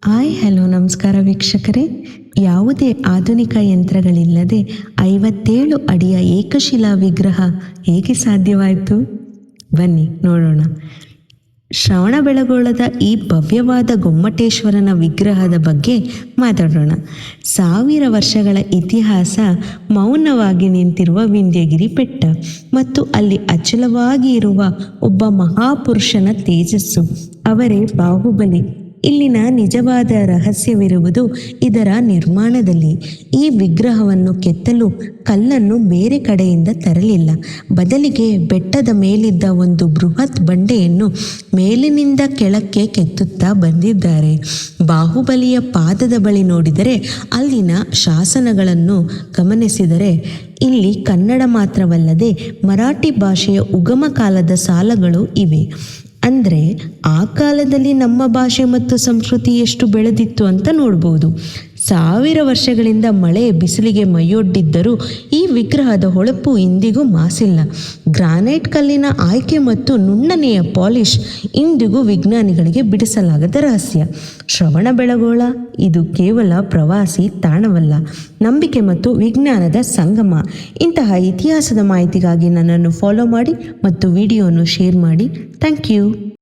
Hello ನಮಸ್ಕಾರ ವೀಕ್ಷಕರೇ. ಯಾವುದೇ ಆಧುನಿಕ ಯಂತ್ರಗಳಿಲ್ಲದೆ 57 ಅಡಿಯ ಏಕಶಿಲಾ ವಿಗ್ರಹ ಹೇಗೆ ಸಾಧ್ಯವಾಯಿತು? ಬನ್ನಿ ನೋಡೋಣ. ಶ್ರವಣಬೆಳಗೊಳದ ಈ ಭವ್ಯವಾದ ಗೊಮ್ಮಟೇಶ್ವರನ ವಿಗ್ರಹದ ಬಗ್ಗೆ ಮಾತಾಡೋಣ. 1000 ವರ್ಷಗಳ ಇತಿಹಾಸ, ಮೌನವಾಗಿ ನಿಂತಿರುವ ವಿಂಧ್ಯಗಿರಿ ಬೆಟ್ಟ ಮತ್ತು ಅಲ್ಲಿ ಅಚಲವಾಗಿ ಇರುವ ಒಬ್ಬ ಮಹಾಪುರುಷನ ತೇಜಸ್ಸು, ಅವರೇ ಬಾಹುಬಲಿ. ಇಲ್ಲಿನ ನಿಜವಾದ ರಹಸ್ಯವಿರುವುದು ಇದರ ನಿರ್ಮಾಣದಲ್ಲಿ. ಈ ವಿಗ್ರಹವನ್ನು ಕೆತ್ತಲು ಕಲ್ಲನ್ನು ಬೇರೆ ಕಡೆಯಿಂದ ತರಲಿಲ್ಲ. ಬದಲಿಗೆ ಬೆಟ್ಟದ ಮೇಲಿದ್ದ ಒಂದು ಬೃಹತ್ ಬಂಡೆಯನ್ನು ಮೇಲಿನಿಂದ ಕೆಳಕ್ಕೆ ಕೆತ್ತುತ್ತಾ ಬಂದಿದ್ದಾರೆ. ಬಾಹುಬಲಿಯ ಪಾದದ ಬಳಿ ನೋಡಿದರೆ, ಅಲ್ಲಿನ ಶಾಸನಗಳನ್ನು ಗಮನಿಸಿದರೆ ಇಲ್ಲಿ ಕನ್ನಡ ಮಾತ್ರವಲ್ಲದೆ ಮರಾಠಿ ಭಾಷೆಯ ಉಗಮ ಕಾಲದ ಸಾಲಗಳು ಇವೆ. ಅಂದರೆ ಆ ಕಾಲದಲ್ಲಿ ನಮ್ಮ ಭಾಷೆ ಮತ್ತು ಸಂಸ್ಕೃತಿ ಎಷ್ಟು ಬೆಳೆದಿತ್ತು ಅಂತ ನೋಡ್ಬೋದು. 1000 ವರ್ಷಗಳಿಂದ ಮಳೆ ಬಿಸಿಲಿಗೆ ಮೈಯೊಡ್ಡಿದ್ದರೂ ಈ ವಿಗ್ರಹದ ಹೊಳಪು ಇಂದಿಗೂ ಮಾಸಿಲ್ಲ. ಗ್ರಾನೈಟ್ ಕಲ್ಲಿನ ಆಯ್ಕೆ ಮತ್ತು ನುಣ್ಣನೆಯ ಪಾಲಿಷ್ ಇಂದಿಗೂ ವಿಜ್ಞಾನಿಗಳಿಗೆ ಬಿಡಿಸಲಾಗದ ರಹಸ್ಯ. ಶ್ರವಣಬೆಳಗೊಳ ಇದು ಕೇವಲ ಪ್ರವಾಸಿ ತಾಣವಲ್ಲ, ನಂಬಿಕೆ ಮತ್ತು ವಿಜ್ಞಾನದ ಸಂಗಮ. ಇಂತಹ ಇತಿಹಾಸದ ಮಾಹಿತಿಗಾಗಿ ನನ್ನನ್ನು ಫಾಲೋ ಮಾಡಿ ಮತ್ತು ವಿಡಿಯೋವನ್ನು ಶೇರ್ ಮಾಡಿ. Thank you.